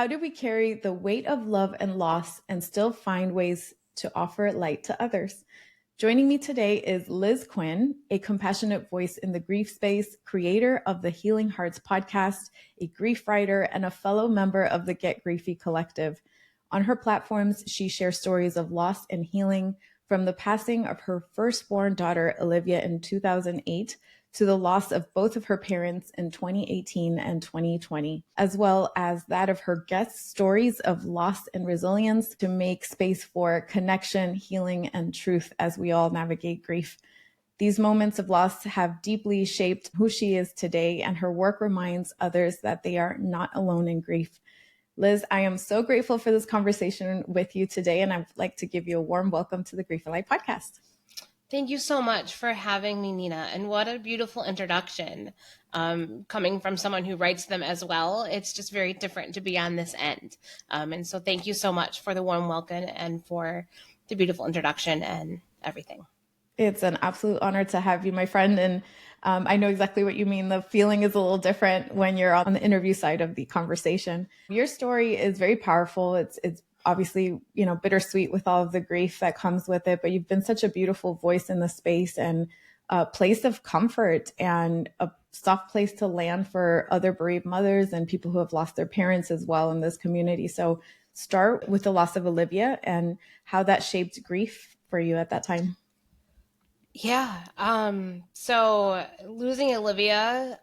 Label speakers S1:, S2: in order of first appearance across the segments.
S1: How do we carry the weight of love and loss and still find ways to offer light to others? Joining me today is Liz Quinn, a compassionate voice in the grief space, creator of the Healing Hearts podcast, a grief writer, and a fellow member of the Get Griefy collective. On her platforms, she shares stories of loss and healing, from the passing of her firstborn daughter, Alivia, in 2008, to the loss of both of her parents in 2018 and 2020, as well as that of her guest stories of loss and resilience to make space for connection, healing, and truth as we all navigate grief. These moments of loss have deeply shaped who she is today, and her work reminds others that they are not alone in grief. Liz, I am so grateful for this conversation with you today, and I'd like to give you a warm welcome to the Grief and Light podcast.
S2: Thank you so much for having me, Nina. And what a beautiful introduction. Coming from someone who writes them as well, it's just very different to be on this end. And so thank you so much for the warm welcome and for the beautiful introduction and everything.
S1: It's an absolute honor to have you, my friend. And I know exactly what you mean. The feeling is a little different when you're on the interview side of the conversation. Your story is very powerful. It's obviously, bittersweet with all of the grief that comes with it, but you've been such a beautiful voice in the space and a place of comfort and a soft place to land for other bereaved mothers and people who have lost their parents as well in this community. So start with the loss of Alivia and how that shaped grief for you at that time.
S2: Yeah. So losing Alivia,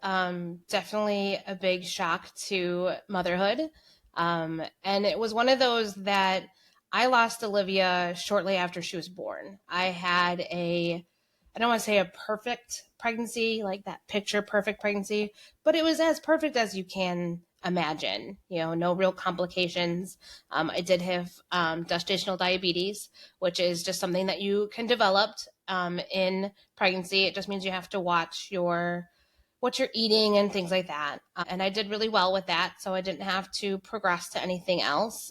S2: definitely a big shock to motherhood. And it was one of those that I lost Alivia shortly after she was born. I had I don't want to say a perfect pregnancy, like that picture perfect pregnancy, but it was as perfect as you can imagine, no real complications. I did have gestational diabetes, which is just something that you can develop in pregnancy. It just means you have to watch what you're eating and things like that. And I did really well with that, so I didn't have to progress to anything else.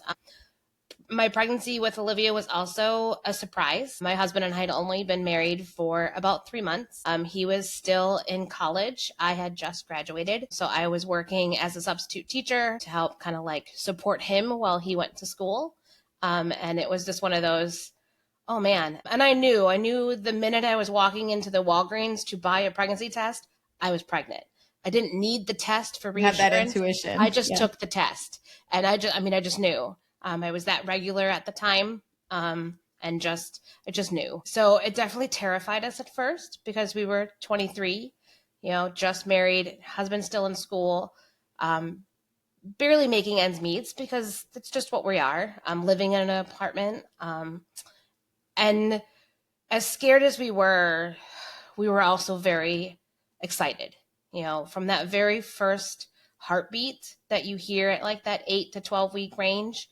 S2: My pregnancy with Alivia was also a surprise. My husband and I had only been married for about 3 months. He was still in college. I had just graduated. So I was working as a substitute teacher to help kind of like support him while he went to school. And it was just one of those, oh man. And I knew the minute I was walking into the Walgreens to buy a pregnancy test, I was pregnant. I didn't need the test for reassurance.
S1: You had that intuition.
S2: I just took the test. And I just knew. I was that regular at the time, and I just knew. So it definitely terrified us at first because we were 23, just married, husband still in school, barely making ends meet because that's just what we are. Living in an apartment, and as scared as we were also very excited. From that very first heartbeat that you hear at like that 8 to 12 week range.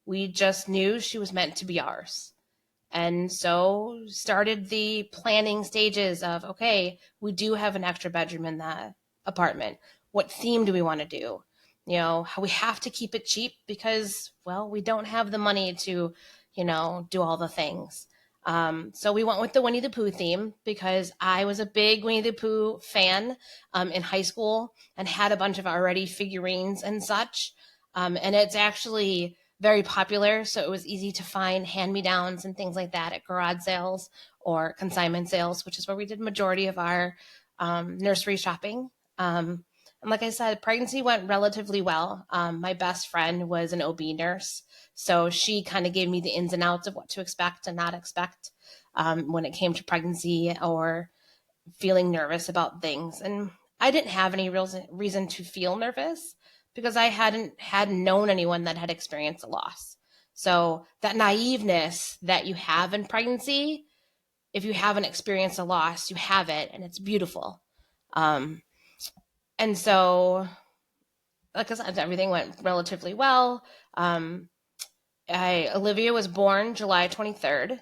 S2: We just knew she was meant to be ours. And so started the planning stages of, okay, we do have an extra bedroom in that apartment. What theme do we want to do? We have to keep it cheap because, well, we don't have the money to, do all the things. So we went with the Winnie the Pooh theme because I was a big Winnie the Pooh fan in high school and had a bunch of already figurines and such. And it's actually very popular, so it was easy to find hand-me-downs and things like that at garage sales or consignment sales, which is where we did majority of our nursery shopping. And like I said, pregnancy went relatively well. My best friend was an OB nurse, so she kind of gave me the ins and outs of what to expect and not expect when it came to pregnancy or feeling nervous about things. And I didn't have any real reason to feel nervous because I hadn't known anyone that had experienced a loss. So that naiveness that you have in pregnancy, if you haven't experienced a loss, you have it, and it's beautiful. And so, like I said, everything went relatively well. Alivia was born July 23rd,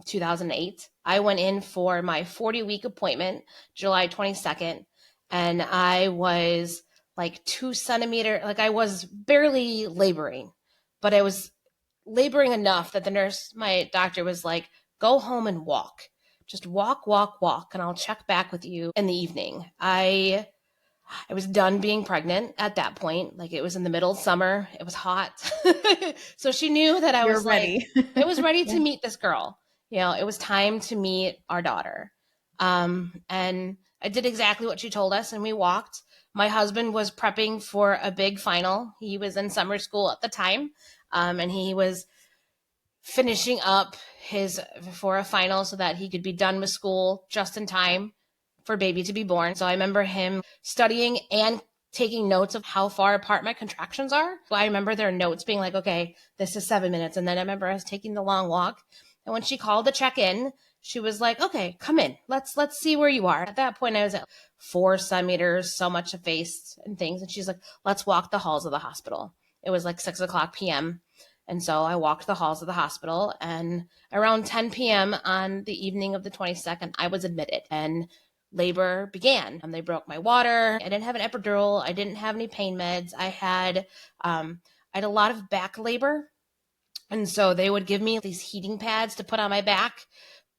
S2: 2008. I went in for my 40-week appointment, July 22nd, and I was like 2 centimeters, like I was barely laboring, but I was laboring enough that my doctor was like, go home and walk. Just walk, and I'll check back with you in the evening. I I was done being pregnant at that point. Like, it was in the middle of summer. It was hot. So she knew that
S1: You're ready.
S2: I was ready
S1: Yeah.
S2: to meet this girl. It was time to meet our daughter. And I did exactly what she told us, and we walked. My husband was prepping for a big final. He was in summer school at the time, and he was finishing up his for a final so that he could be done with school just in time for baby to be born. So I remember him studying and taking notes of how far apart my contractions are. I remember their notes being like, okay, this is 7 minutes. And then I remember I was taking the long walk. And when she called to check in, she was like, okay, come in. Let's see where you are. At that point, I was at 4 centimeters, so much effaced and things. And she's like, let's walk the halls of the hospital. It was like 6:00 p.m. And so I walked the halls of the hospital, and around 10 p.m. on the evening of the 22nd, I was admitted and labor began. They broke my water. I didn't have an epidural. I didn't have any pain meds. I had a lot of back labor. And so they would give me these heating pads to put on my back,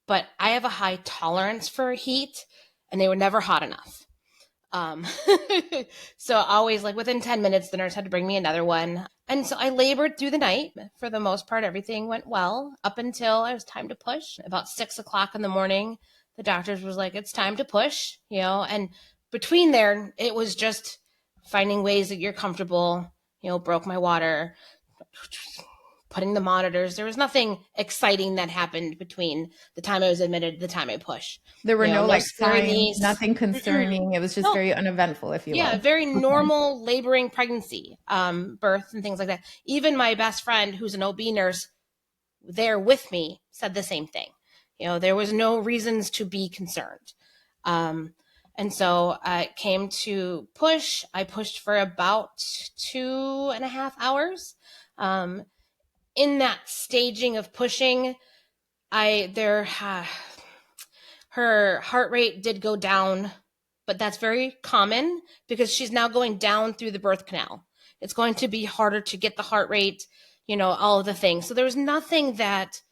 S2: but I have a high tolerance for heat, and they were never hot enough. Um, so always, like, within 10 minutes, the nurse had to bring me another one. And so I labored through the night. For the most part, everything went well up until it was time to push. About 6:00 in the morning, the doctors was like, it's time to push, and between there, it was just finding ways that you're comfortable, broke my water, putting the monitors. There was nothing exciting that happened between the time I was admitted to the time I pushed.
S1: There were no
S2: No
S1: like
S2: scary
S1: signs,
S2: niece.
S1: nothing
S2: Mm-mm.
S1: concerning. It was just
S2: No,
S1: very uneventful, if you
S2: yeah,
S1: will.
S2: very
S1: Okay.
S2: normal laboring pregnancy, birth and things like that. Even my best friend, who's an OB nurse there with me, said the same thing. There was no reasons to be concerned. And so I came to push. I pushed for about 2.5 hours. In that staging of pushing, her heart rate did go down, but that's very common because she's now going down through the birth canal. It's going to be harder to get the heart rate, all of the things. So there was nothing that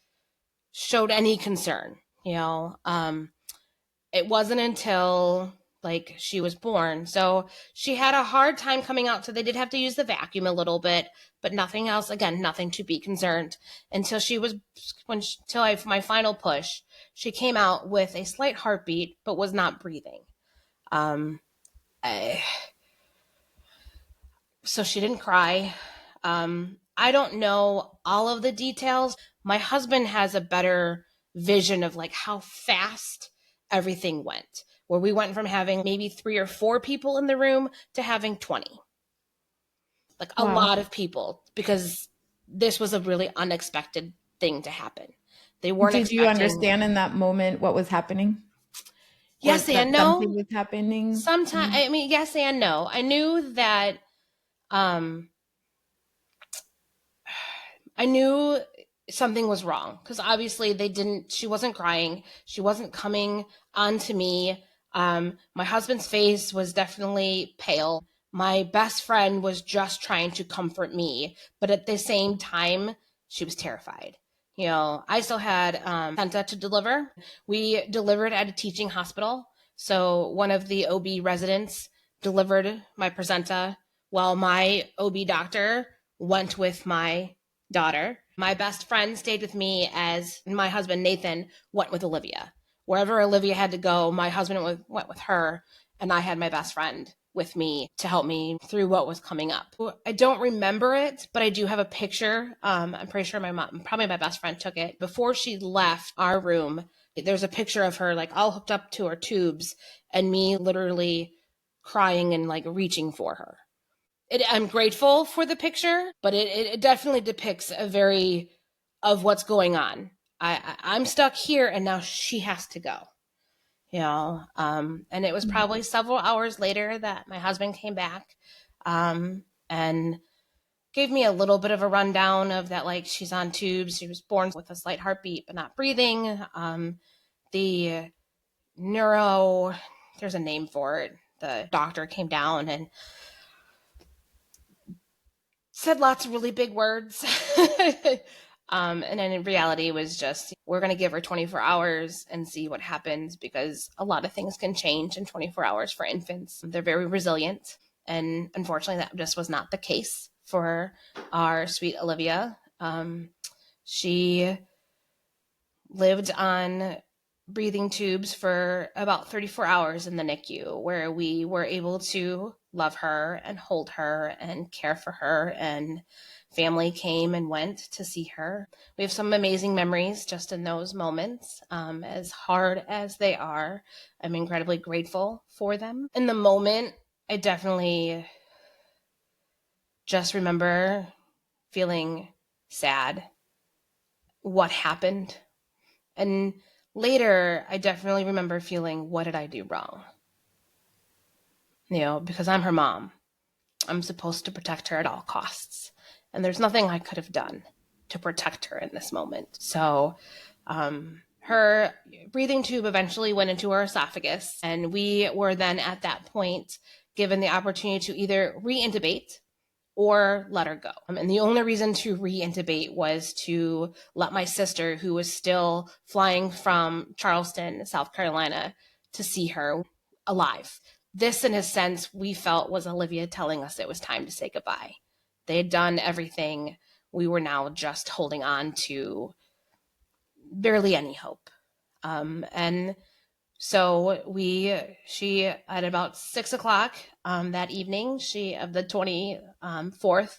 S2: showed any concern. It wasn't until like she was born. So she had a hard time coming out. So they did have to use the vacuum a little bit, but nothing else. Again, nothing to be concerned until my final push. She came out with a slight heartbeat, but was not breathing. Um, so she didn't cry. I don't know all of the details. My husband has a better vision of like how fast everything went, where we went from having maybe 3 or 4 people in the room to having 20. Like a
S1: Wow.
S2: lot of people, because this was a really unexpected thing to happen. They weren't
S1: Did you
S2: expecting.
S1: understand in that moment what was happening? Or
S2: Yes
S1: that
S2: and
S1: something
S2: no.
S1: was happening?
S2: Sometimes, I mean, yes and no. I knew that um I knew something was wrong because obviously she wasn't crying. She wasn't coming onto me. My husband's face was definitely pale. My best friend was just trying to comfort me, but at the same time, she was terrified. I still had placenta to deliver. We delivered at a teaching hospital. So one of the OB residents delivered my placenta while my OB doctor went with my daughter. My best friend stayed with me as my husband, Nathan, went with Alivia. Wherever Alivia had to go, my husband went with her, and I had my best friend with me to help me through what was coming up. I don't remember it, but I do have a picture. I'm pretty sure my mom, probably my best friend, took it. Before she left our room, there's a picture of her like all hooked up to her tubes and me literally crying and like reaching for her. I'm grateful for the picture, but it definitely depicts a very of what's going on. I'm stuck here, and now she has to go. And it was probably several hours later that my husband came back, and gave me a little bit of a rundown of that. Like, she's on tubes. She was born with a slight heartbeat, but not breathing. The neuro, there's a name for it. The doctor came down and said lots of really big words. And then in reality, it was just, we're going to give her 24 hours and see what happens, because a lot of things can change in 24 hours for infants. They're very resilient. And unfortunately, that just was not the case for our sweet Alivia. She lived on breathing tubes for about 34 hours in the NICU, where we were able to love her and hold her and care for her, and family came and went to see her. We have some amazing memories just in those moments. As hard as they are, I'm incredibly grateful for them. In the moment, I definitely just remember feeling sad. What happened? And later, I definitely remember feeling, what did I do wrong? Because I'm her mom. I'm supposed to protect her at all costs. And there's nothing I could have done to protect her in this moment. So her breathing tube eventually went into her esophagus. And we were then at that point given the opportunity to either re-intubate or let her go. And the only reason to re-intubate was to let my sister, who was still flying from Charleston, South Carolina, to see her alive. This, in a sense, we felt was Alivia telling us it was time to say goodbye. They had done everything. We were now just holding on to barely any hope. And so she at about 6 o'clock that evening, of the 24th,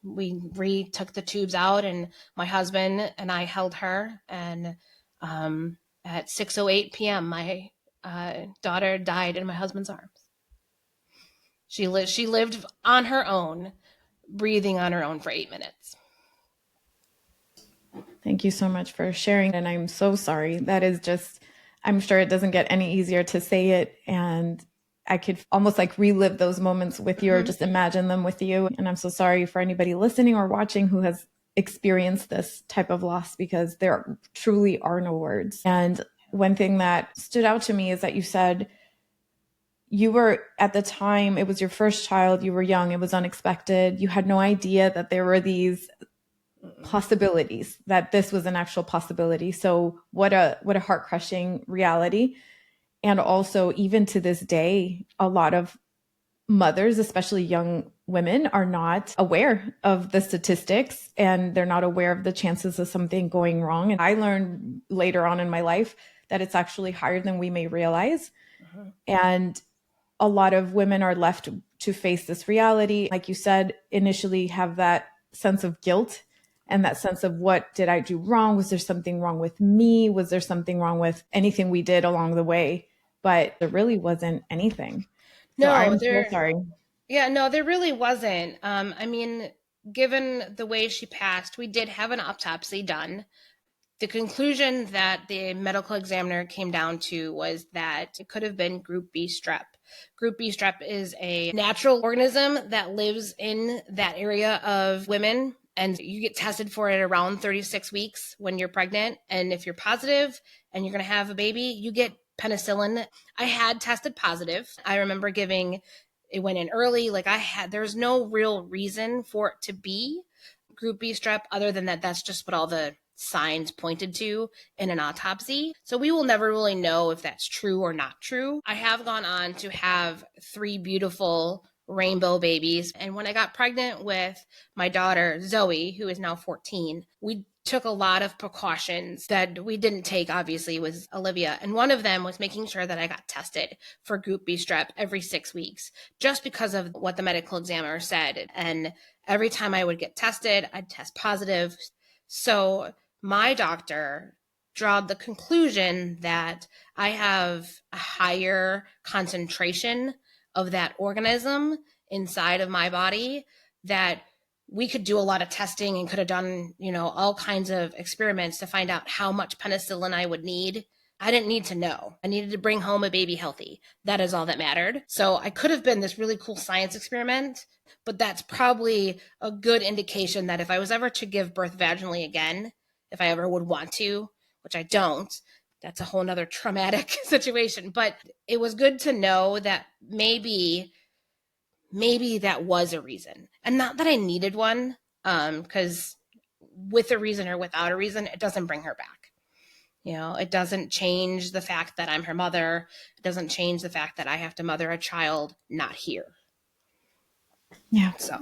S2: we took the tubes out, and my husband and I held her. And at 6:08 p.m., my daughter died in my husband's arms. She lived on her own, breathing on her own for 8 minutes.
S1: Thank you so much for sharing. And I'm so sorry. That is just, I'm sure it doesn't get any easier to say it. And I could almost like relive those moments with you, or just imagine them with you. And I'm so sorry for anybody listening or watching who has experienced this type of loss, because there truly are no words. And one thing that stood out to me is that you said you were, at the time, it was your first child, you were young, it was unexpected. You had no idea that there were these possibilities, that this was an actual possibility. So what a heart-crushing reality. And also, even to this day, a lot of mothers, especially young women, are not aware of the statistics, and they're not aware of the chances of something going wrong. And I learned later on in my life that it's actually higher than we may realize. And a lot of women are left to face this reality. Like you said, initially have that sense of guilt and that sense of, what did I do wrong? Was there something wrong with me? Was there something wrong with anything we did along the way? But there really wasn't anything. So I'm so sorry.
S2: Yeah, no, there really wasn't. I mean, given the way she passed, we did have an autopsy done. The conclusion that the medical examiner came down to was that it could have been group B strep. Group B strep is a natural organism that lives in that area of women, and you get tested for it around 36 weeks when you're pregnant. And if you're positive and you're going to have a baby, you get penicillin. I had tested positive. I remember it went in early. There's no real reason for it to be group B strep, other than that's just what all the signs pointed to in an autopsy. So we will never really know if that's true or not true. I have gone on to have 3 beautiful rainbow babies. And when I got pregnant with my daughter, Zoe, who is now 14, we took a lot of precautions that we didn't take, obviously, with Alivia. And one of them was making sure that I got tested for group B strep every 6 weeks, just because of what the medical examiner said. And every time I would get tested, I'd test positive. So my doctor drawed the conclusion that I have a higher concentration of that organism inside of my body, that we could do a lot of testing and could have done, all kinds of experiments to find out how much penicillin I would need. I didn't need to know. I needed to bring home a baby healthy. That is all that mattered. So I could have been this really cool science experiment, but that's probably a good indication that if I was ever to give birth vaginally again, if I ever would want to, which I don't, that's a whole nother traumatic situation. But it was good to know that maybe that was a reason. And not that I needed one, because with a reason or without a reason, it doesn't bring her back. It doesn't change the fact that I'm her mother. It doesn't change the fact that I have to mother a child not here.
S1: Yeah.
S2: So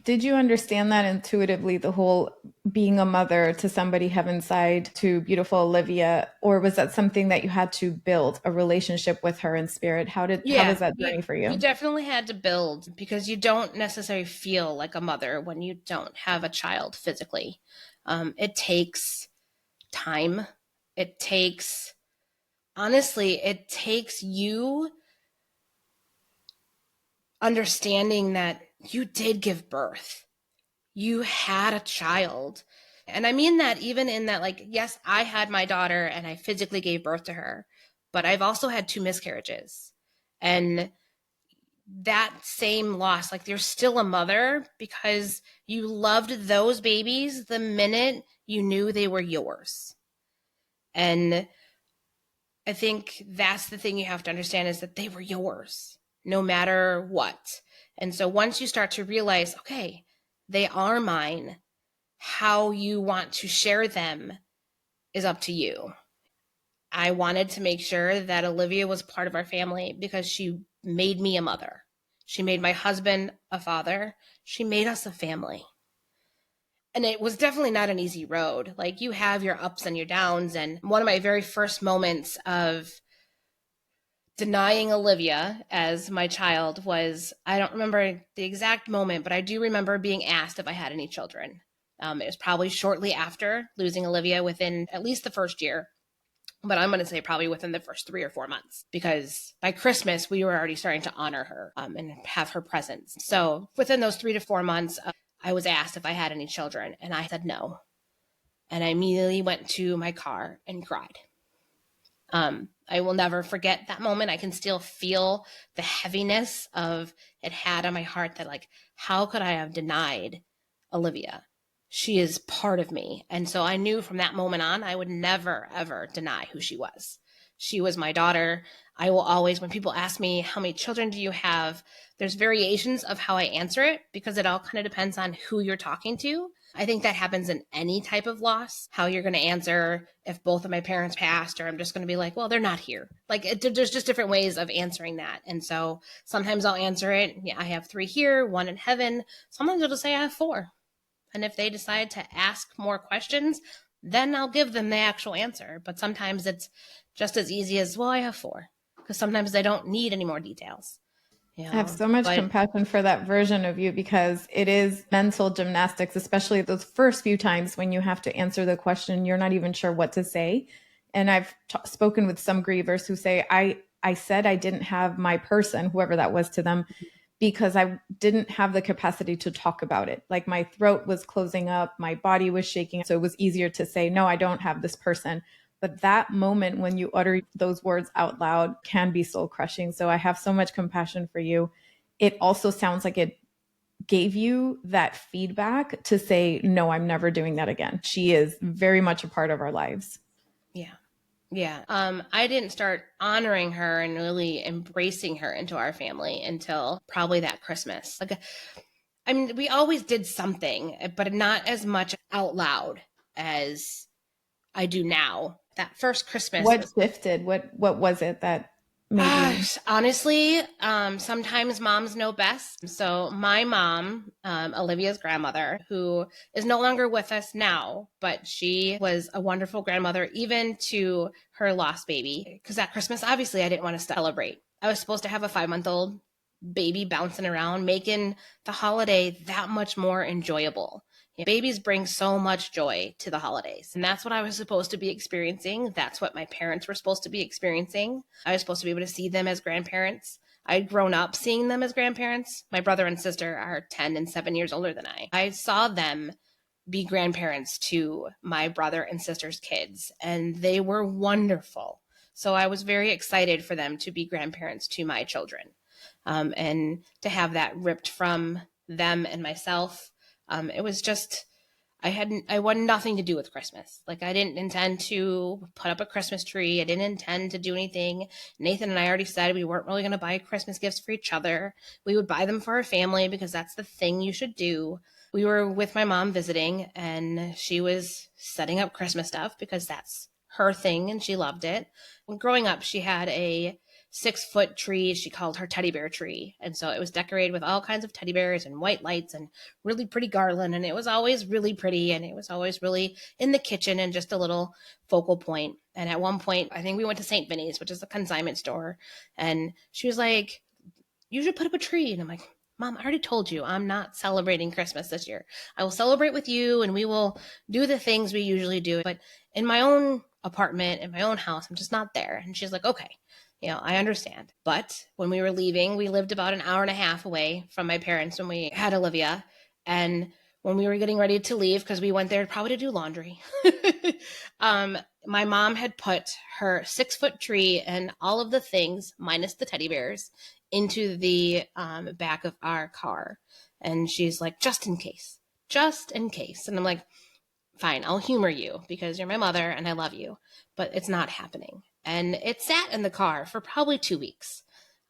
S1: did you understand that intuitively, the whole being a mother to somebody heavenside, to beautiful Alivia, or was that something that you had to build a relationship with her in spirit? How was that journey for
S2: you
S1: you?
S2: definitely had to build, because you don't necessarily feel like a mother when you don't have a child physically. It takes time. Honestly, it takes you understanding that you did give birth. You had a child. And I mean that even in that, like, yes, I had my daughter and I physically gave birth to her, but I've also had 2 miscarriages. And that same loss, like, you're still a mother because you loved those babies the minute you knew they were yours. And I think that's the thing you have to understand, is that they were yours no matter what. And so once you start to realize, okay, they are mine, how you want to share them is up to you. I wanted to make sure that Alivia was part of our family because she made me a mother. She made my husband a father. She made us a family. And it was definitely not an easy road. Like, you have your ups and your downs. And one of my very first moments of denying Alivia as my child was, I don't remember the exact moment, but I do remember being asked if I had any children. It was probably shortly after losing Alivia, within at least the first year, but I'm going to say probably within the first 3 or 4 months, because by Christmas we were already starting to honor her and have her presence. So within those 3 to 4 months, I was asked if I had any children, and I said no. And I immediately went to my car and cried. I will never forget that moment. I can still feel the heaviness of it had on my heart, that, like, how could I have denied Alivia? She is part of me. And so I knew from that moment on, I would never, ever deny who she was. She was my daughter. I will always, when people ask me, how many children do you have? There's variations of how I answer it, because it all kind of depends on who you're talking to. I think that happens in any type of loss, how you're going to answer if both of my parents passed, or I'm just going to be like, well, they're not here. Like, there's just different ways of answering that. And so sometimes I'll answer it, yeah, I have 3 here, 1 in heaven. Sometimes I'll just say I have 4. And if they decide to ask more questions, then I'll give them the actual answer. But sometimes it's just as easy as, well, I have 4, because sometimes they don't need any more details.
S1: I have so much compassion for that version of you, because it is mental gymnastics, especially those first few times when you have to answer the question, you're not even sure what to say. And I've spoken with some grievers who say, I said I didn't have my person, whoever that was to them, because I didn't have the capacity to talk about it. Like, my throat was closing up, my body was shaking. So it was easier to say, no, I don't have this person. But that moment when you utter those words out loud can be soul crushing. So I have so much compassion for you. It also sounds like it gave you that feedback to say, no, I'm never doing that again. She is very much a part of our lives.
S2: Yeah. Yeah. I didn't start honoring her and really embracing her into our family until probably that Christmas. Like, I mean, we always did something, but not as much out loud as I do now. That first Christmas.
S1: What shifted? What was it that made you?
S2: Honestly, sometimes moms know best. So my mom, Olivia's grandmother, who is no longer with us now, but she was a wonderful grandmother even to her lost baby. Because that Christmas, obviously, I didn't want to celebrate. I was supposed to have a 5-month-old baby bouncing around, making the holiday that much more enjoyable. Babies bring so much joy to the holidays. And that's what I was supposed to be experiencing. That's what my parents were supposed to be experiencing. I was supposed to be able to see them as grandparents. I'd grown up seeing them as grandparents. My brother and sister are 10 and 7 years older than I. I saw them be grandparents to my brother and sister's kids, and they were wonderful. So I was very excited for them to be grandparents to my children. And to have that ripped from them and myself, it was just, I wanted nothing to do with Christmas. Like, I didn't intend to put up a Christmas tree. I didn't intend to do anything. Nathan and I already said we weren't really going to buy Christmas gifts for each other. We would buy them for our family because that's the thing you should do. We were with my mom visiting, and she was setting up Christmas stuff because that's her thing and she loved it. When growing up, she had a 6-foot tree she called her teddy bear tree. And so it was decorated with all kinds of teddy bears and white lights and really pretty garland. And it was always really pretty. And it was always really in the kitchen and just a little focal point. And at one point, I think we went to St. Vinny's, which is a consignment store. And she was like, you should put up a tree. And I'm like, Mom, I already told you I'm not celebrating Christmas this year. I will celebrate with you and we will do the things we usually do. But in my own apartment, in my own house, I'm just not there. And she's like, okay, I understand. But when we were leaving, we lived about an hour and a half away from my parents when we had Alivia. And when we were getting ready to leave, because we went there probably to do laundry, my mom had put her 6-foot tree and all of the things, minus the teddy bears, into the back of our car. And she's like, just in case. And I'm like, fine, I'll humor you because you're my mother and I love you, but it's not happening. And it sat in the car for probably 2 weeks.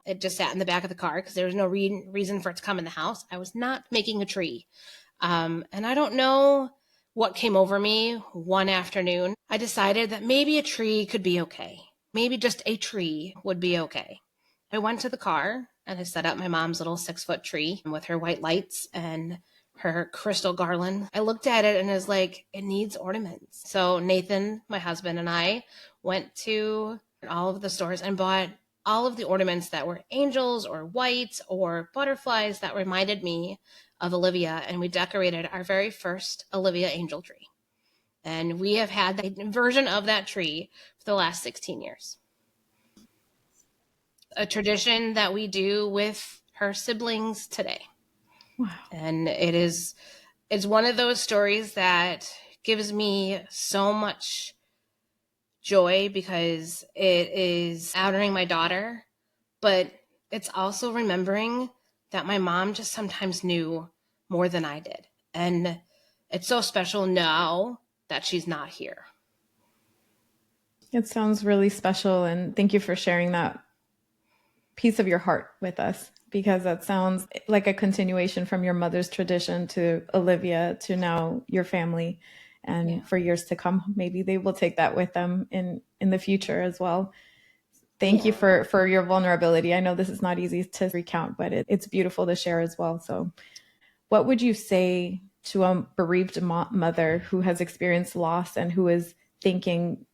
S2: It just sat in the back of the car because there was no reason for it to come in the house. I was not making a tree. And I don't know what came over me one afternoon. I decided that maybe a tree could be okay. Maybe just a tree would be okay. I went to the car and I set up my mom's little 6-foot tree with her white lights and her crystal garland. I looked at it and was like, it needs ornaments. So Nathan, my husband, and I went to all of the stores and bought all of the ornaments that were angels or whites or butterflies that reminded me of Alivia. And we decorated our very first Alivia angel tree. And we have had the version of that tree for the last 16 years. A tradition that we do with her siblings today.
S1: Wow.
S2: And it's one of those stories that gives me so much joy because it is honoring my daughter, but it's also remembering that my mom just sometimes knew more than I did. And it's so special now that she's not here.
S1: It sounds really special. And thank you for sharing that piece of your heart with us, because that sounds like a continuation from your mother's tradition to Alivia to now your family. And for years to come, maybe they will take that with them in the future as well. Thank you for your vulnerability. I know this is not easy to recount, but it's beautiful to share as well. So what would you say to a bereaved mother who has experienced loss and who is thinking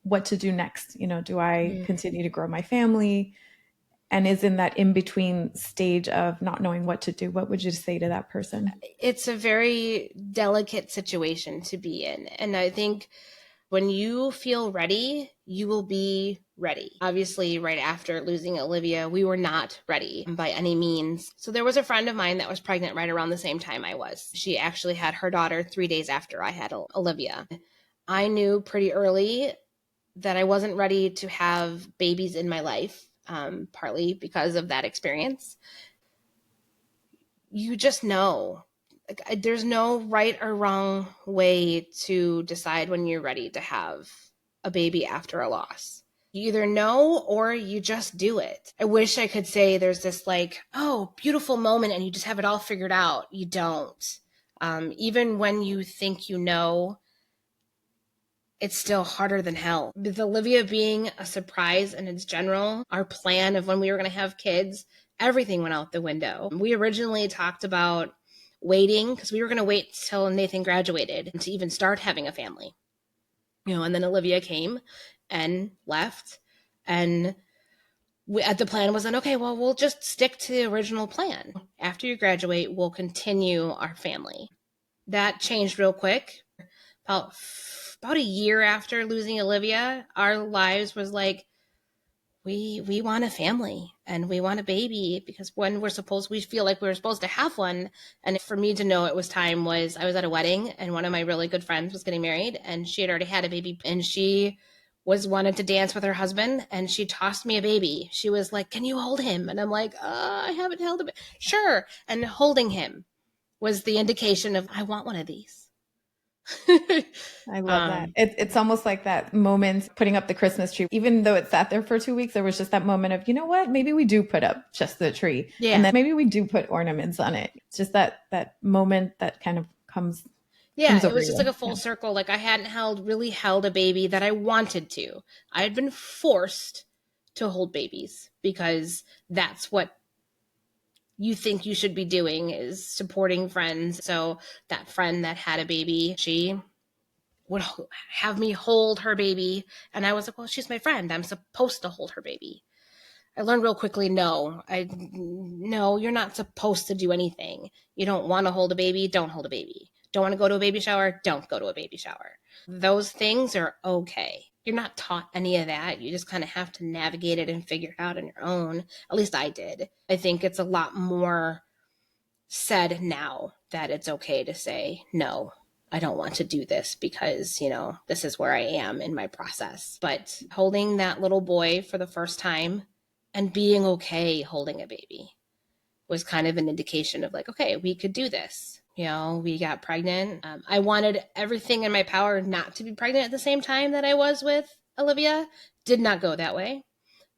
S1: what to do next? Do I continue to grow my family? And is in that in-between stage of not knowing what to do? What would you say to that person?
S2: It's a very delicate situation to be in. And I think when you feel ready, you will be ready. Obviously, right after losing Alivia, we were not ready by any means. So there was a friend of mine that was pregnant right around the same time I was. She actually had her daughter 3 days after I had Alivia. I knew pretty early that I wasn't ready to have babies in my life. Partly because of that experience. You just know. There's no right or wrong way to decide when you're ready to have a baby after a loss. You either know or you just do it. I wish I could say there's this beautiful moment and you just have it all figured out. You don't. Even when you think you know, it's still harder than hell. With Alivia being a surprise and its general, our plan of when we were going to have kids, everything went out the window. We originally talked about waiting because we were going to wait till Nathan graduated to even start having a family. And then Alivia came and left. And the plan was then, okay, well, we'll just stick to the original plan. After you graduate, we'll continue our family. That changed real quick. About a year after losing Alivia, our lives was like, we want a family and we want a baby because when we feel like we were supposed to have one. And for me to know it was time was I was at a wedding and one of my really good friends was getting married and she had already had a baby and she wanted to dance with her husband and she tossed me a baby. She was like, can you hold him? And I'm like, I haven't held him. Sure. And holding him was the indication of, I want one of these.
S1: I love that. It's almost like that moment putting up the Christmas tree. Even though it sat there for 2 weeks, there was just that moment of, you know what? Maybe we do put up just the tree. And
S2: Yeah.
S1: then maybe we do put ornaments on it. It's just that moment that kind of comes
S2: Yeah, it
S1: over
S2: was just
S1: you.
S2: like a full
S1: Yeah.
S2: circle. Like I hadn't really held a baby that I wanted to. I had been forced to hold babies because that's what you think you should be doing, is supporting friends. So that friend that had a baby, she would have me hold her baby. And I was like, well, she's my friend. I'm supposed to hold her baby. I learned real quickly, no, you're not supposed to do anything. You don't want to hold a baby, don't hold a baby. Don't want to go to a baby shower, don't go to a baby shower. Those things are okay. You're not taught any of that. You just kind of have to navigate it and figure it out on your own. At least I did. I think it's a lot more said now that it's okay to say, no, I don't want to do this because, this is where I am in my process. But holding that little boy for the first time and being okay holding a baby was kind of an indication of like, okay, we could do this. We got pregnant. I wanted everything in my power not to be pregnant at the same time that I was with Alivia. Did not go that way.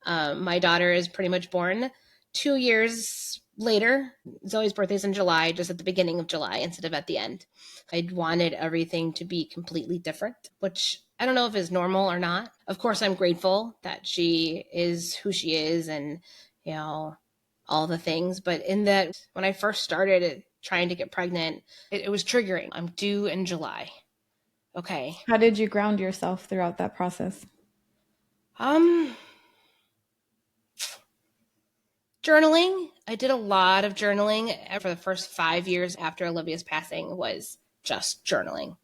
S2: My daughter is pretty much born 2 years later. Zoe's birthday's in July, just at the beginning of July instead of at the end. I wanted everything to be completely different, which I don't know if is normal or not. Of course, I'm grateful that she is who she is and, all the things. But in that, when I first started trying to get pregnant, it was triggering. I'm due in July. Okay.
S1: How did you ground yourself throughout that process?
S2: Journaling. I did a lot of journaling for the first 5 years after Olivia's passing was just journaling.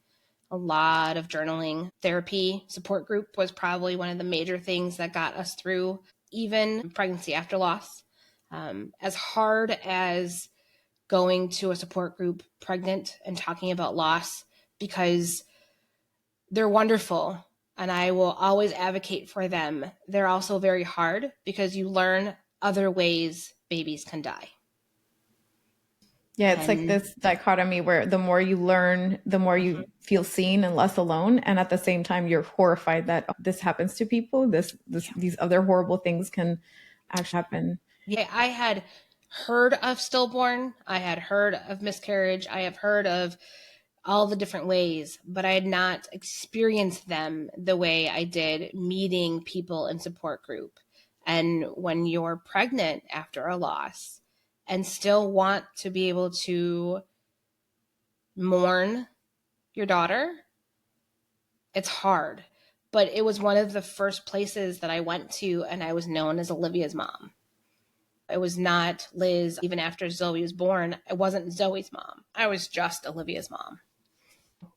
S2: A lot of journaling. Therapy support group was probably one of the major things that got us through even pregnancy after loss. As hard as going to a support group pregnant and talking about loss, because they're wonderful and I will always advocate for them. They're also very hard because you learn other ways babies can die.
S1: Yeah, it's like
S2: And
S1: this dichotomy where the more you learn, the more you feel seen and less alone. And at the same time, you're horrified that this happens to people. These other horrible things can actually happen.
S2: yeah, I had heard of stillborn, I had heard of miscarriage, I have heard of all the different ways, but I had not experienced them the way I did meeting people in support group. And when you're pregnant after a loss and still want to be able to mourn your daughter, it's hard. But it was one of the first places that I went to, and I was known as Olivia's mom. It was not Liz. Even after Zoe was born, I wasn't Zoe's mom. I was just Olivia's mom.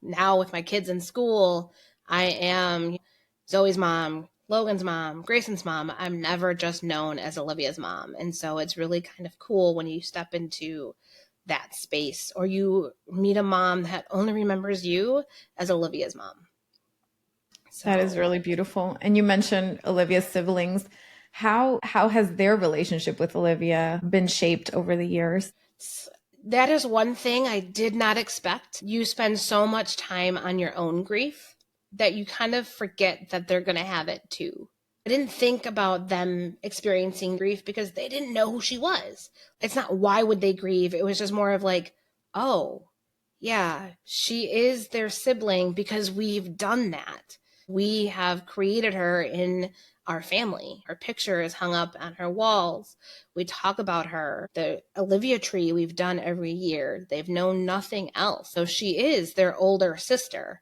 S2: Now with my kids in school, I am Zoe's mom, Logan's mom, Grayson's mom. I'm never just known as Olivia's mom. And so it's really kind of cool when you step into that space or you meet a mom that only remembers you as Olivia's mom.
S1: That is
S2: So
S1: really beautiful. And you mentioned Olivia's siblings. How has their relationship with Olivia been shaped over the years?
S2: that is one thing I did not expect. You spend so much time on your own grief that you kind of forget that they're going to have it too. I didn't think about them experiencing grief because they didn't know who she was. It's not why would they grieve. It was just more of like, oh, yeah, she is their sibling because we've done that. We have created her in our family. Her picture is hung up on her walls. We talk about her. The Alivia tree we've done every year. They've known nothing else. So she is their older sister.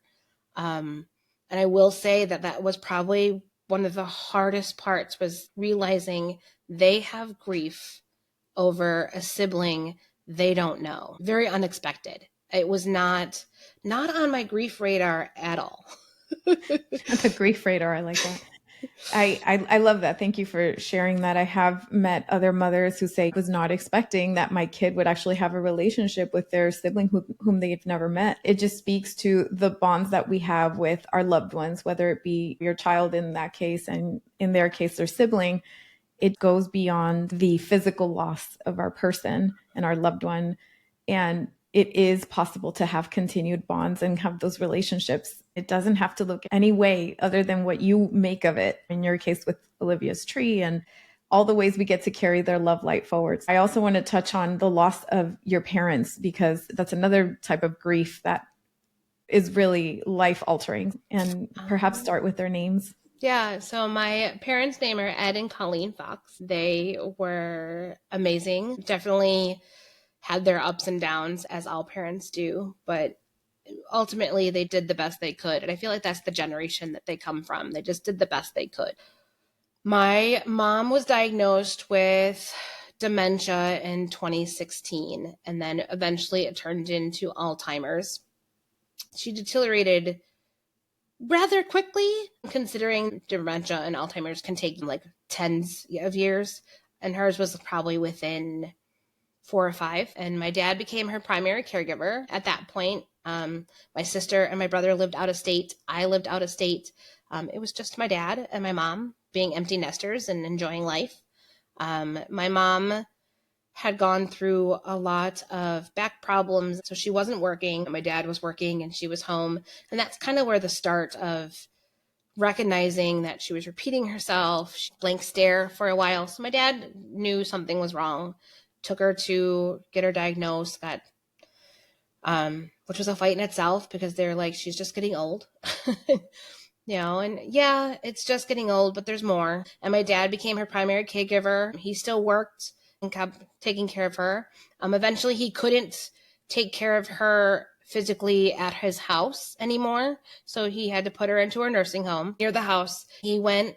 S2: And I will say that was probably one of the hardest parts, was realizing they have grief over a sibling they don't know. Very unexpected. It was not on my grief radar at all.
S1: The grief radar, I like that. I love that. Thank you for sharing that. I have met other mothers who say, I was not expecting that my kid would actually have a relationship with their sibling whom they've never met. It just speaks to the bonds that we have with our loved ones, whether it be your child in that case, and in their case, their sibling. It goes beyond the physical loss of our person and our loved one. And it is possible to have continued bonds and have those relationships. It doesn't have to look any way other than what you make of it. In your case with Olivia's tree and all the ways we get to carry their love light forwards. I also want to touch on the loss of your parents, because that's another type of grief that is really life altering, and perhaps start with their names.
S2: Yeah, so my parents' name are Ed and Colleen Fox. They were amazing. Definitely had their ups and downs, as all parents do, but ultimately they did the best they could. And I feel like that's the generation that they come from. They just did the best they could. My mom was diagnosed with dementia in 2016, and then eventually it turned into Alzheimer's. She deteriorated rather quickly, considering dementia and Alzheimer's can take like tens of years, and hers was probably within 4 or 5. And my dad became her primary caregiver at that point. My sister and my brother lived out of state. I lived out of state. It was just my dad and my mom being empty nesters and enjoying life. My mom had gone through a lot of back problems, so she wasn't working. My dad was working and she was home. And that's kind of where the start of recognizing that she was repeating herself, blank stare for a while. So my dad knew something was wrong, took her to get her diagnosed, which was a fight in itself, because they're like, she's just getting old. And yeah, it's just getting old, but there's more. And my dad became her primary caregiver. He still worked and kept taking care of her. Eventually he couldn't take care of her physically at his house anymore, so he had to put her into a nursing home near the house. He went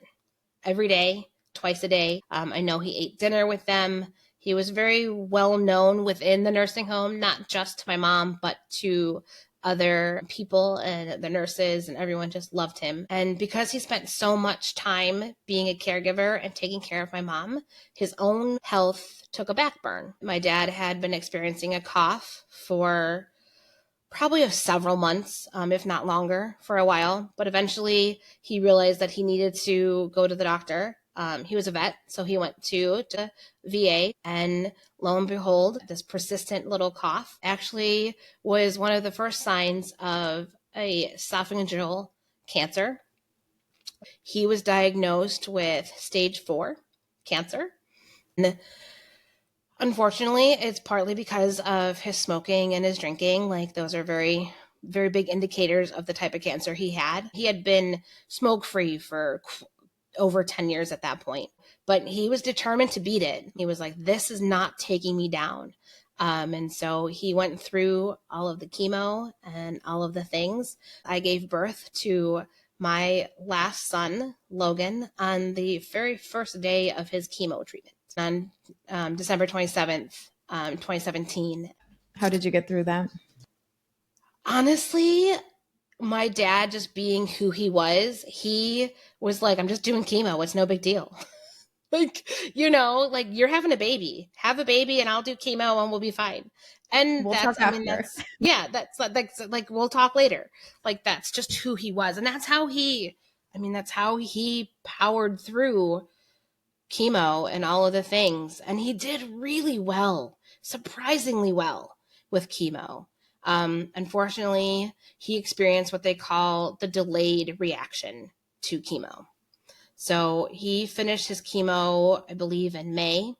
S2: every day, twice a day. I know he ate dinner with them. He was very well known within the nursing home, not just to my mom, but to other people, and the nurses and everyone just loved him. And because he spent so much time being a caregiver and taking care of my mom, his own health took a backburn. My dad had been experiencing a cough for probably several months, if not longer, for a while. But eventually he realized that he needed to go to the doctor. He was a vet, so he went to VA, and lo and behold, this persistent little cough actually was one of the first signs of a esophageal cancer. He was diagnosed with stage 4 cancer. And unfortunately, it's partly because of his smoking and his drinking. Like, those are very, very big indicators of the type of cancer he had. He had been smoke-free for over 10 years at that point, but he was determined to beat it. He was like, this is not taking me down. And so he went through all of the chemo and all of the things. I gave birth to my last son, Logan, on the very first day of his chemo treatment on December 27th, 2017.
S1: How did you get through that?
S2: Honestly, my dad, just being who he was like, I'm just doing chemo. It's no big deal. Like, you're having a baby. Have a baby and I'll do chemo and we'll be fine. And
S1: We'll talk after.
S2: That's like, we'll talk later. Like, that's just who he was. And that's how he powered through chemo and all of the things. And he did really well, surprisingly well with chemo. Unfortunately, he experienced what they call the delayed reaction to chemo. So he finished his chemo, I believe, in May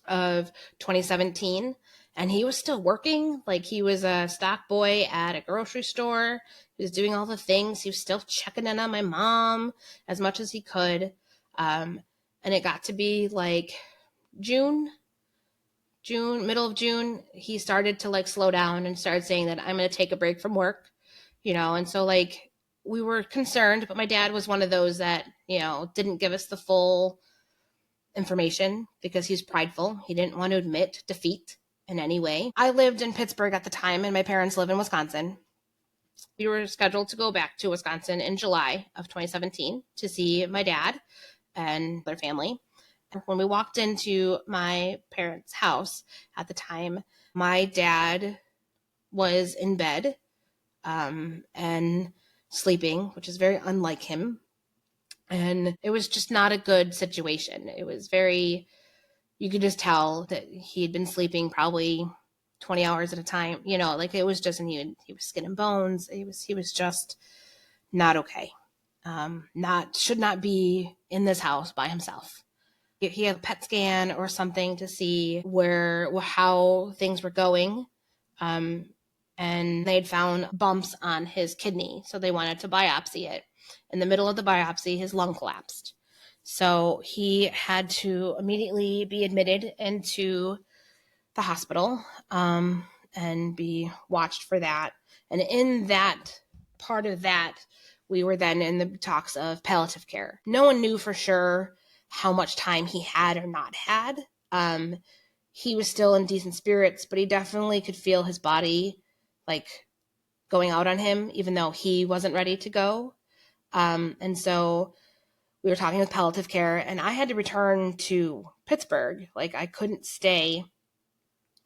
S2: of 2017, and he was still working. Like, he was a stock boy at a grocery store. He was doing all the things. He was still checking in on my mom as much as he could. And it got to be like June, middle of June, he started to like slow down and started saying that I'm going to take a break from work, and so like we were concerned, but my dad was one of those that, didn't give us the full information because he's prideful. He didn't want to admit defeat in any way. I lived in Pittsburgh at the time and my parents live in Wisconsin. We were scheduled to go back to Wisconsin in July of 2017 to see my dad and their family. When we walked into my parents' house at the time, my dad was in bed and sleeping, which is very unlike him. And it was just not a good situation. It was you could just tell that he had been sleeping probably 20 hours at a time, like it was just, and he was skin and bones. He was just not okay. Should not be in this house by himself. He had a PET scan or something to see how things were going. And they'd found bumps on his kidney. So they wanted to biopsy it. In the middle of the biopsy, his lung collapsed. So he had to immediately be admitted into the hospital and be watched for that. And in that part of that, we were then in the talks of palliative care. No one knew for sure how much time he had or not had. He was still in decent spirits, but he definitely could feel his body like going out on him, even though he wasn't ready to go. And so we were talking with palliative care, and I had to return to Pittsburgh. Like I couldn't stay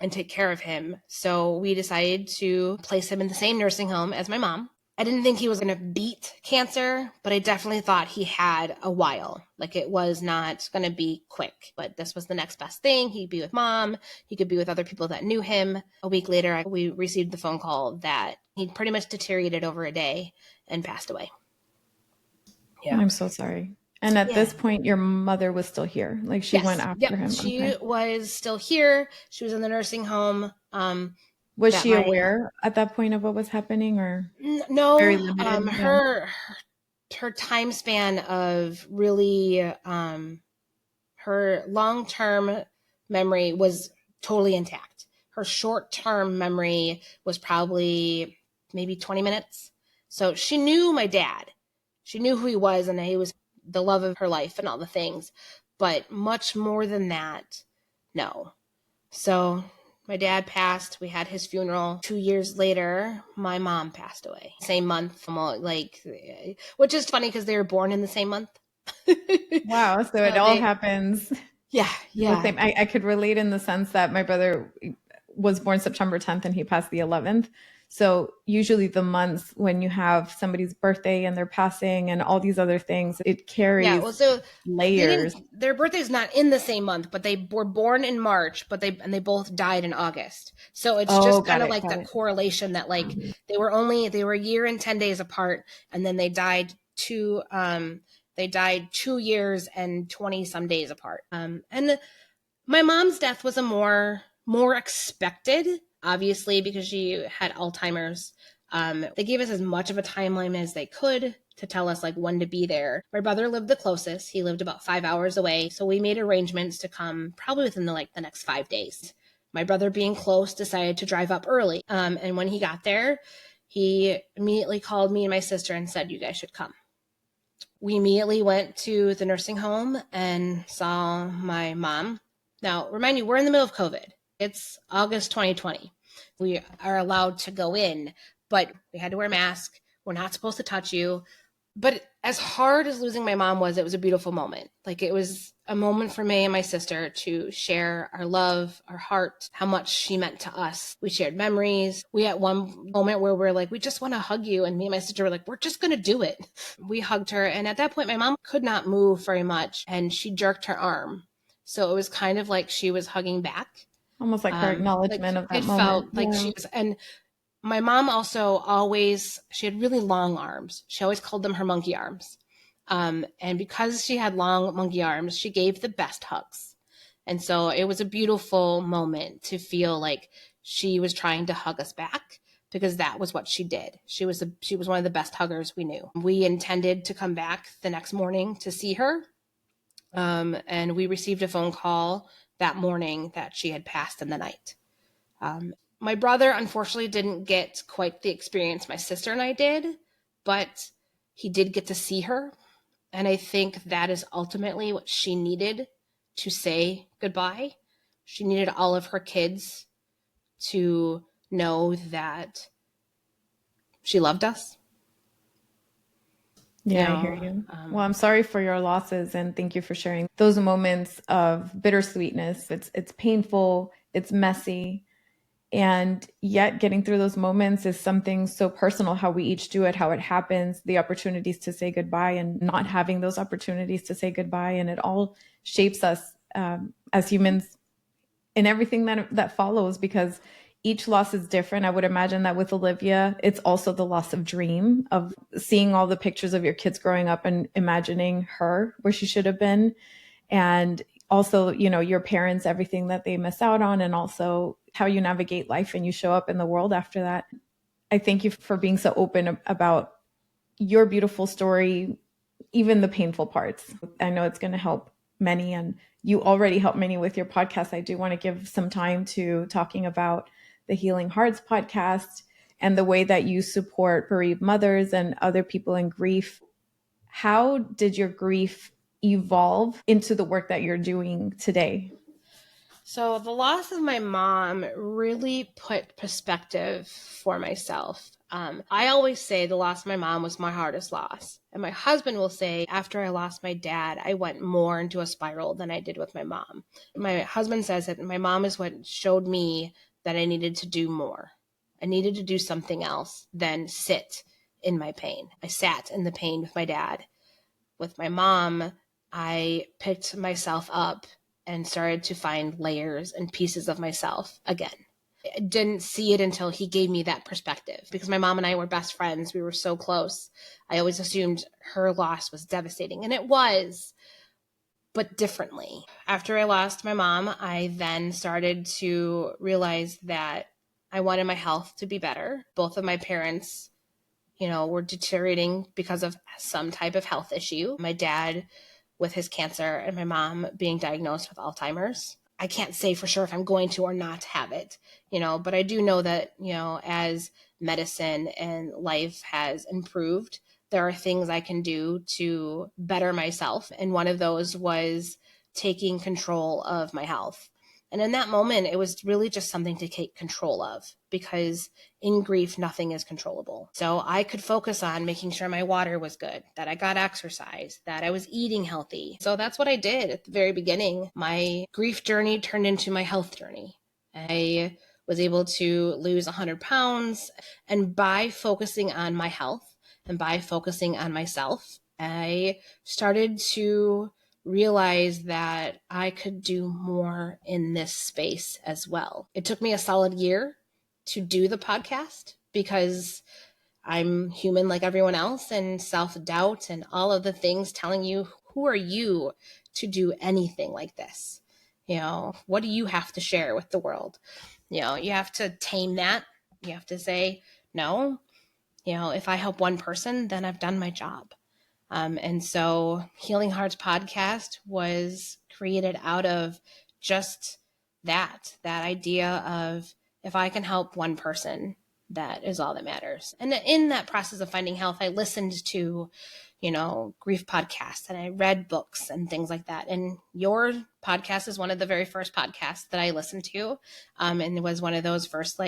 S2: and take care of him. So we decided to place him in the same nursing home as my mom. I didn't think he was going to beat cancer, but I definitely thought he had a while. Like it was not going to be quick, but this was the next best thing. He'd be with mom. He could be with other people that knew him. A week later, we received the phone call that he'd pretty much deteriorated over a day and passed away.
S1: Yeah. I'm so sorry. And at this point, your mother was still here. Like she went after him.
S2: She was still here. She was in the nursing home.
S1: Was she aware at that point of what was happening, or
S2: no? Very limited. Her time span of really her long-term memory was totally intact. Her short-term memory was probably maybe 20 minutes. So she knew my dad. She knew who he was, and he was the love of her life and all the things. But much more than that, no. So my dad passed. We had his funeral. 2 years later, my mom passed away. Same month, which is funny because they were born in the same month.
S1: Wow. So it all happens.
S2: Yeah.
S1: I could relate in the sense that my brother was born September 10th and he passed the 11th. So usually the months when you have somebody's birthday and they're passing and all these other things, it carries layers.
S2: Their birthday's not in the same month, but they were born in March, but they both died in August. So it's just kind of like the correlation that like they were a year and 10 days apart, and then they died 2 years and 20 some days apart. And my mom's death was a more expected, obviously, because she had Alzheimer's. They gave us as much of a timeline as they could to tell us like when to be there. My brother lived the closest. He lived about 5 hours away. So we made arrangements to come probably within the next 5 days. My brother, being close, decided to drive up early. And when he got there, he immediately called me and my sister and said, "You guys should come." We immediately went to the nursing home and saw my mom. Now, remind you, we're in the middle of COVID. It's August 2020. We are allowed to go in, but we had to wear a mask. We're not supposed to touch you. But as hard as losing my mom was, it was a beautiful moment. Like it was a moment for me and my sister to share our love, our heart, how much she meant to us. We shared memories. We had one moment where we're like, we just want to hug you. And me and my sister were like, we're just going to do it. We hugged her. And at that point, my mom could not move very much and she jerked her arm. So it was kind of like she was hugging back.
S1: Almost like her acknowledgement of that moment. It
S2: felt like she was, and my mom also she had really long arms. She always called them her monkey arms. And because she had long monkey arms, she gave the best hugs. And so it was a beautiful moment to feel like she was trying to hug us back, because that was what she did. She was one of the best huggers we knew. We intended to come back the next morning to see her. And we received a phone call that morning that she had passed in the night. My brother, unfortunately, didn't get quite the experience my sister and I did, but he did get to see her. And I think that is ultimately what she needed to say goodbye. She needed all of her kids to know that she loved us.
S1: Yeah, I hear you. Well, I'm sorry for your losses, and thank you for sharing those moments of bittersweetness. It's painful, it's messy, and yet getting through those moments is something so personal, how we each do it, how it happens, the opportunities to say goodbye and not having those opportunities to say goodbye. And it all shapes us as humans in everything that follows, because Each loss is different. I would imagine that with Alivia, it's also the loss of dream, of seeing all the pictures of your kids growing up and imagining her where she should have been. And also, your parents, everything that they miss out on, and also how you navigate life and you show up in the world after that. I thank you for being so open about your beautiful story, even the painful parts. I know it's going to help many, and you already help many with your podcast. I do want to give some time to talking about the Healing Hearts podcast and the way that you support bereaved mothers and other people in grief. How did your grief evolve into the work that you're doing today?
S2: So the loss of my mom really put perspective for myself. I always say the loss of my mom was my hardest loss. And my husband will say, after I lost my dad, I went more into a spiral than I did with my mom. My husband says that my mom is what showed me that I needed to do more. I needed to do something else than sit in my pain. I sat in the pain with my dad. With my mom, I picked myself up and started to find layers and pieces of myself again. I didn't see it until he gave me that perspective, because my mom and I were best friends. We were so close. I always assumed her loss was devastating, and it was, but differently. After I lost my mom, I then started to realize that I wanted my health to be better. Both of my parents, were deteriorating because of some type of health issue. My dad with his cancer and my mom being diagnosed with Alzheimer's. I can't say for sure if I'm going to or not have it, but I do know that, as medicine and life has improved, there are things I can do to better myself. And one of those was taking control of my health. And in that moment, it was really just something to take control of, because in grief, nothing is controllable. So I could focus on making sure my water was good, that I got exercise, that I was eating healthy. So that's what I did at the very beginning. My grief journey turned into my health journey. I was able to lose 100 pounds. And by focusing on my health and by focusing on myself, I started to realize that I could do more in this space as well. It took me a solid year to do the podcast, because I'm human like everyone else, and self-doubt and all of the things telling you, who are you to do anything like this? What do you have to share with the world? You have to tame that. You have to say, no, if I help one person, then I've done my job. And so Healing Hearts podcast was created out of just that idea of, if I can help one person, that is all that matters. And in that process of finding health, I listened to, grief podcasts, and I read books and things like that. And your podcast is one of the very first podcasts that I listened to. And it was one of those first,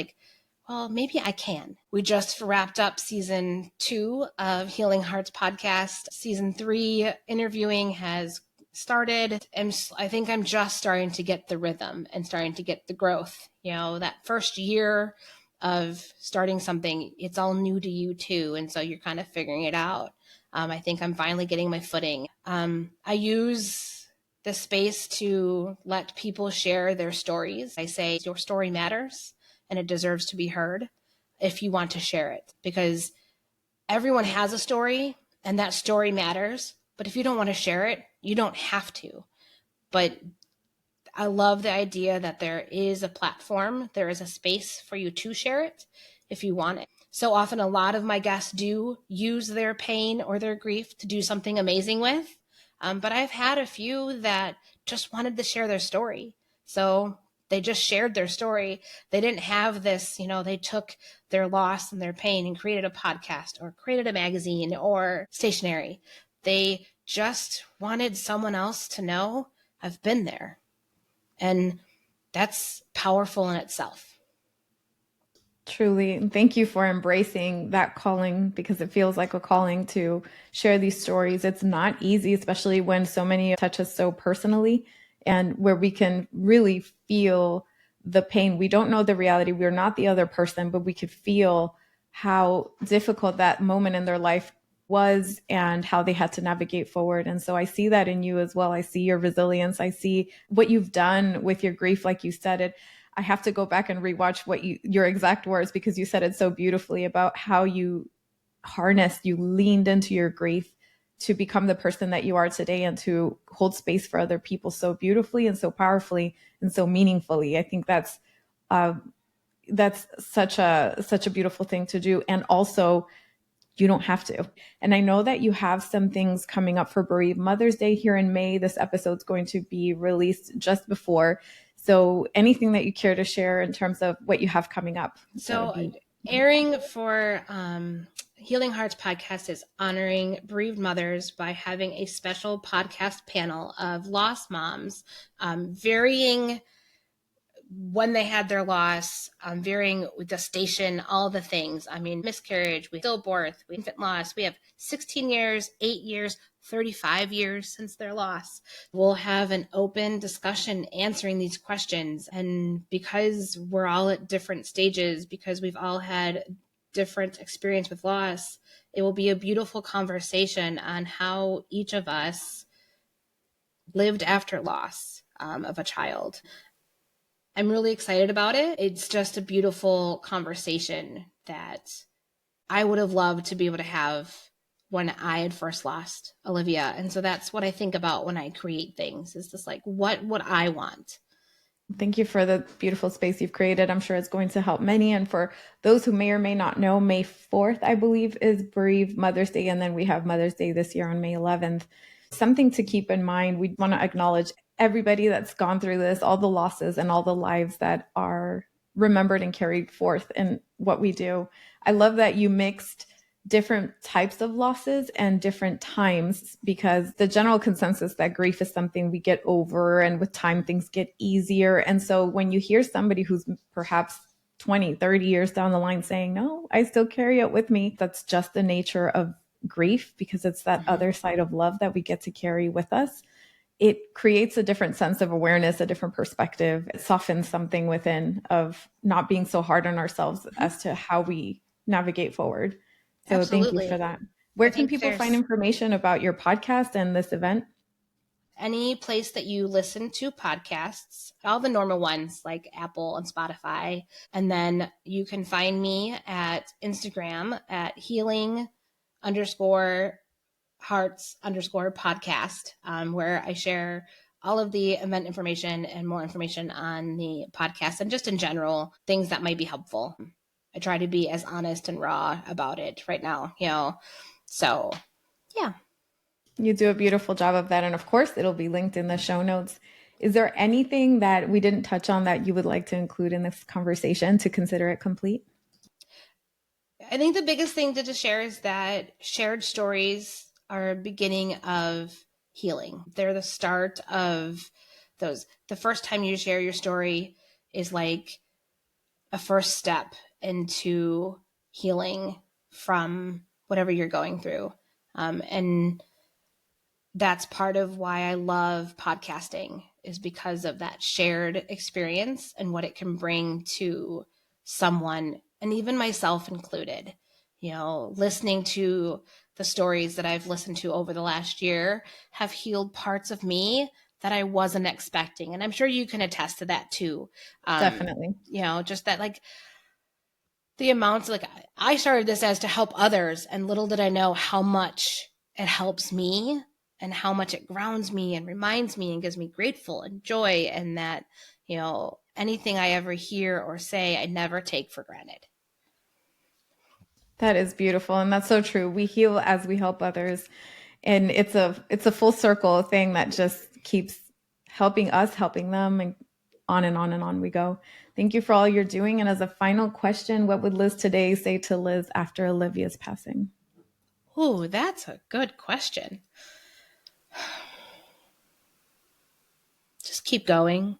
S2: well, maybe I can. We just wrapped up season 2 of Healing Hearts podcast. Season 3 interviewing has started. And I think I'm just starting to get the rhythm and starting to get the growth. That first year of starting something, it's all new to you too. And so you're kind of figuring it out. I think I'm finally getting my footing. I use the space to let people share their stories. I say, your story matters, and it deserves to be heard if you want to share it, because everyone has a story and that story matters. But if you don't want to share it, you don't have to. But I love the idea that there is a platform, there is a space for you to share it if you want it. So often a lot of my guests do use their pain or their grief to do something amazing with. But I've had a few that just wanted to share their story. So they just shared their story. They didn't have this, they took their loss and their pain and created a podcast or created a magazine or stationery. They just wanted someone else to know, I've been there. And that's powerful in itself.
S1: Truly. Thank you for embracing that calling, because it feels like a calling to share these stories. It's not easy, especially when so many touch us so personally, and where we can really feel the pain. We don't know the reality. We're not the other person, but we could feel how difficult that moment in their life was and how they had to navigate forward. And so I see that in you as well. I see your resilience. I see what you've done with your grief, like you said it. I have to go back and rewatch your exact words, because you said it so beautifully about how you you leaned into your grief to become the person that you are today and to hold space for other people so beautifully and so powerfully and so meaningfully. I think that's such a beautiful thing to do. And also, you don't have to. And I know that you have some things coming up for Bereaved Mother's Day here in May. This episode's going to be released just before. So anything that you care to share in terms of what you have coming up?
S2: So airing for Healing Hearts podcast is honoring bereaved mothers by having a special podcast panel of lost moms, varying when they had their loss, varying with the station, all the things. I mean, miscarriage, stillbirth, infant loss. We have 16 years, 8 years, 35 years since their loss. We'll have an open discussion answering these questions. And because we're all at different stages, because we've all had different experience with loss, it will be a beautiful conversation on how each of us lived after loss of a child. I'm really excited about it. It's just a beautiful conversation that I would have loved to be able to have when I had first lost Alivia. And so that's what I think about when I create things, is just like, what would I want?
S1: Thank you for the beautiful space you've created. I'm sure it's going to help many. And for those who may or may not know, May 4th, I believe, is Bereaved Mother's Day. And then we have Mother's Day this year on May 11th. Something to keep in mind, we want to acknowledge everybody that's gone through this, all the losses and all the lives that are remembered and carried forth in what we do. I love that you mixed different types of losses and different times, because the general consensus that grief is something we get over, and with time things get easier. And so when you hear somebody who's perhaps 20, 30 years down the line saying, no, I still carry it with me, that's just the nature of grief, because it's that other side of love that we get to carry with us. It creates a different sense of awareness, a different perspective. It softens something within of not being so hard on ourselves as to how we navigate forward. So
S2: Absolutely.
S1: Thank you for that. Where can people find information about your podcast and this event?
S2: Any place that you listen to podcasts, all the normal ones like Apple and Spotify. And then you can find me at Instagram at healing_hearts_podcast, where I share all of the event information and more information on the podcast, and just in general, things that might be helpful. I try to be as honest and raw about it right now, so yeah.
S1: You do a beautiful job of that. And of course, it'll be linked in the show notes. Is there anything that we didn't touch on that you would like to include in this conversation to consider it complete?
S2: I think the biggest thing to share is that shared stories are a beginning of healing. They're the start of those. The first time you share your story is like a first step into healing from whatever you're going through. And that's part of why I love podcasting, is because of that shared experience and what it can bring to someone, and even myself included. Listening to the stories that I've listened to over the last year have healed parts of me that I wasn't expecting. And I'm sure you can attest to that too.
S1: Definitely.
S2: Just that, like, the amounts, like, I started this as to help others, and little did I know how much it helps me and how much it grounds me and reminds me and gives me grateful and joy. And that, anything I ever hear or say, I never take for granted.
S1: That is beautiful. And that's so true. We heal as we help others. And it's a full circle thing that just keeps helping us, helping them, and on and on and on we go. Thank you for all you're doing. And as a final question, what would Liz today say to Liz after Olivia's passing?
S2: Oh, that's a good question. Just keep going.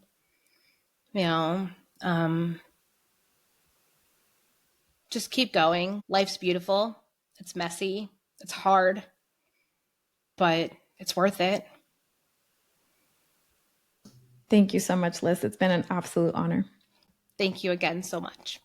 S2: Just keep going. Life's beautiful. It's messy. It's hard, but it's worth it.
S1: Thank you so much, Liz. It's been an absolute honor.
S2: Thank you again so much.